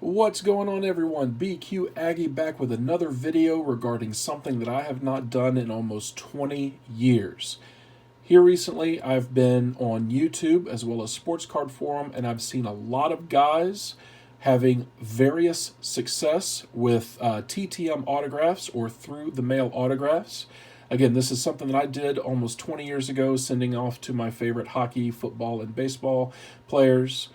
What's going on, everyone? BQAGGIE back with another video regarding something that I have not done in almost 20 years. Here recently, I've been on YouTube as well as Sports Card Forum, and I've seen a lot of guys having various success with TTM autographs or through the mail autographs. Again, this is something that I did almost 20 years ago, sending off to my favorite hockey, football, and baseball players.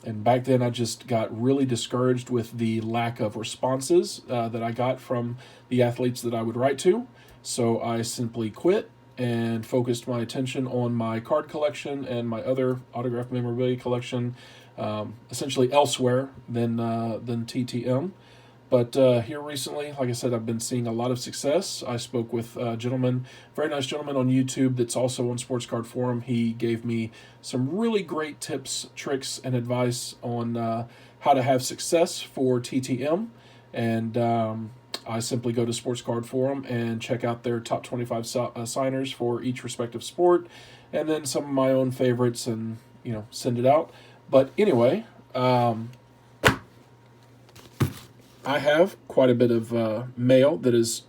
And back then I just got really discouraged with the lack of responses that I got from the athletes that I would write to. So I simply quit and focused my attention on my card collection and my other autograph memorabilia collection, essentially elsewhere than TTM. But here recently, like I said, I've been seeing a lot of success. I spoke with a gentleman, very nice gentleman on YouTube that's also on Sports Card Forum. He gave me some really great tips, tricks, and advice on how to have success for TTM. And I simply go to Sports Card Forum and check out their top 25 signers for each respective sport, and then some of my own favorites, and send it out. But anyway, I have quite a bit of mail that has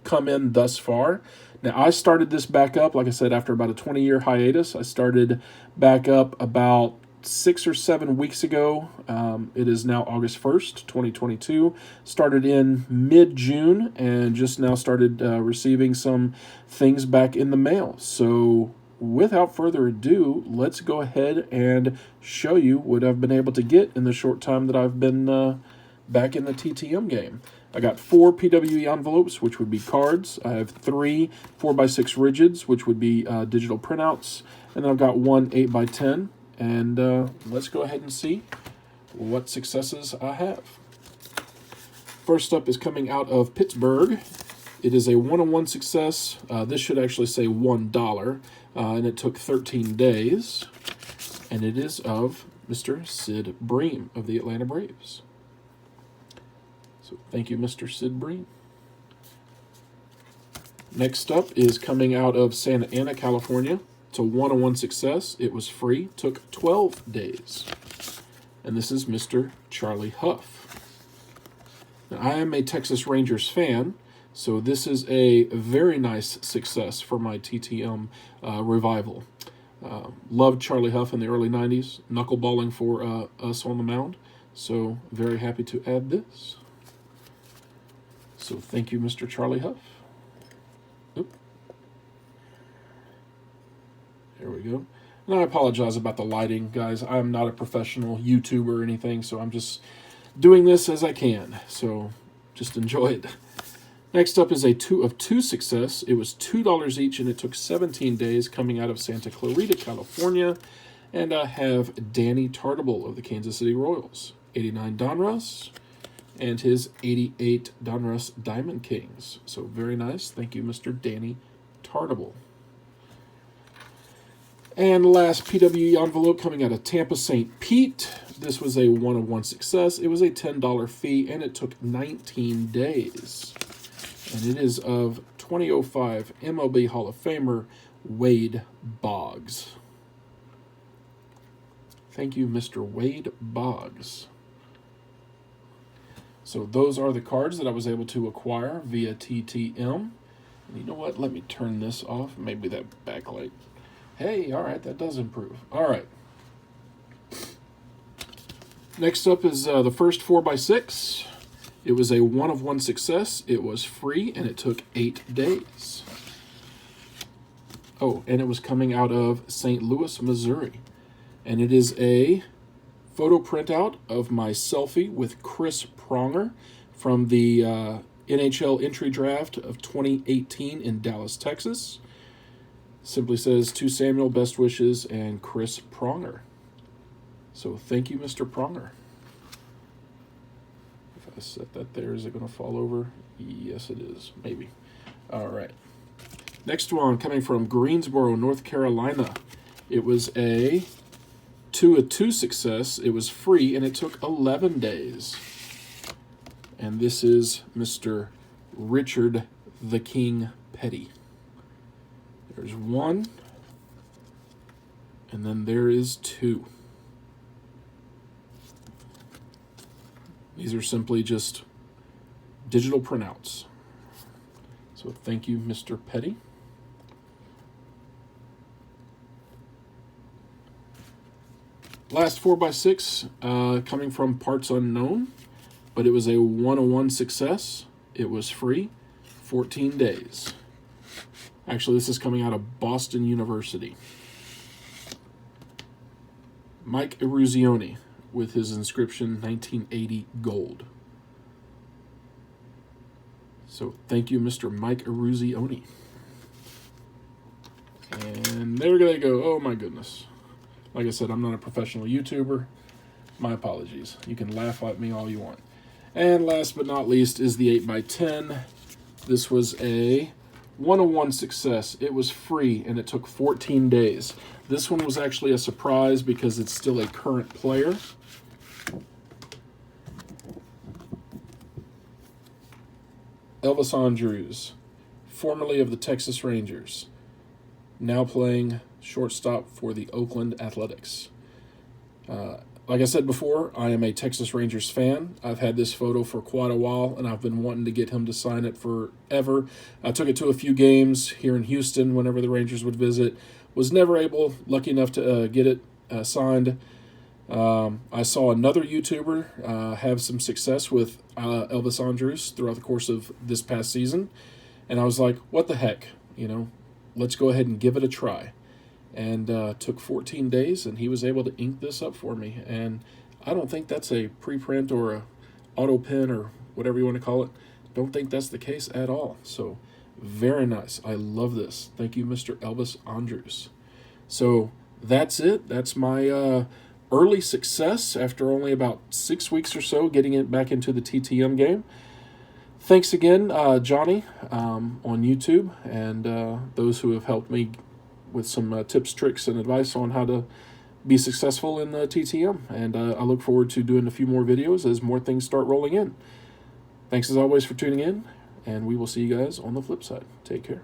come in thus far. Now, I started this back up, like I said, after about a 20-year hiatus. I started back up about 6 or 7 weeks ago. It is now August 1st, 2022. Started in mid-June and just now started receiving some things back in the mail. So without further ado, let's go ahead and show you what I've been able to get in the short time that I've been back in the TTM game. I got 4 PWE envelopes, which would be cards. I have 3 4x6 rigids, which would be digital printouts. And then I've got 1 8x10. And let's go ahead and see what successes I have. First up is coming out of Pittsburgh. It is a 1-on-1 success. This should actually say $1, and it took 13 days. And it is of Mr. Sid Bream of the Atlanta Braves. So thank you, Mr. Sid Bream. Next up is coming out of Santa Ana, California. It's a 1-on-1 success. It was free. Took 12 days. And this is Mr. Charlie Huff. Now, I am a Texas Rangers fan, so this is a very nice success for my TTM revival. Loved Charlie Huff in the early 90s, knuckleballing for us on the mound. So very happy to add this. So thank you, Mr. Charlie Huff. Oop. There we go. And I apologize about the lighting, guys. I'm not a professional YouTuber or anything, so I'm just doing this as I can. So just enjoy it. Next up is a 2 of 2 success. It was $2 each, and it took 17 days, coming out of Santa Clarita, California. And I have Danny Tartable of the Kansas City Royals. 89 Donruss. And his 88 Donruss Diamond Kings. So very nice. Thank you, Mr. Danny Tartable. And last PWE envelope coming out of Tampa St. Pete. This was a 1-on-1 success. It was a $10 fee, and it took 19 days. And it is of 2005 MLB Hall of Famer Wade Boggs. Thank you, Mr. Wade Boggs. So those are the cards that I was able to acquire via TTM. And you know what? Let me turn this off. Maybe that backlight. Hey, all right, that does improve. All right. Next up is the first 4x6. It was a 1-of-1 success. It was free, and it took 8 days. Oh, and it was coming out of St. Louis, Missouri. And it is a photo printout of my selfie with Chris Pronger from the NHL entry draft of 2018 in Dallas, Texas. Simply says, to Samuel, best wishes, and Chris Pronger. So thank you, Mr. Pronger. If I set that there, is it going to fall over? Yes, it is. Maybe. All right. Next one coming from Greensboro, North Carolina. It was a 2 of 2 success. It was free, and it took 11 days. And this is Mr. Richard the King Petty. There's 1, and then there is 2. These are simply just digital printouts. So thank you, Mr. Petty. Last 4x6 coming from Parts Unknown, but it was a 101 success. It was free, 14 days. Actually, this is coming out of Boston University. Mike Eruzione with his inscription 1980 gold. So thank you, Mr. Mike Eruzione. And there they go. Oh my goodness. Like I said, I'm not a professional YouTuber. My apologies. You can laugh at me all you want. And last but not least is the 8x10. This was a 101 success. It was free and it took 14 days. This one was actually a surprise because it's still a current player. Elvis Andrus, formerly of the Texas Rangers, now playing shortstop for the Oakland Athletics. Like I said before, I am a Texas Rangers fan. I've had this photo for quite a while, and I've been wanting to get him to sign it forever. I took it to a few games here in Houston whenever the Rangers would visit. Was never lucky enough to get it signed. I saw another YouTuber have some success with Elvis Andrus throughout the course of this past season, and I was like, what the heck, let's go ahead and give it a try. And took 14 days, and he was able to ink this up for me. And I don't think that's a preprint or a auto pen or whatever you want to call it. Don't think that's the case at all. So very nice. I love this. Thank you, Mr. Elvis Andrus. So that's it. That's my early success after only about 6 weeks or so getting it back into the TTM game. Thanks again, Johnny, on YouTube, and those who have helped me with some tips, tricks, and advice on how to be successful in TTM. And I look forward to doing a few more videos as more things start rolling in. Thanks as always for tuning in, and we will see you guys on the flip side. Take care.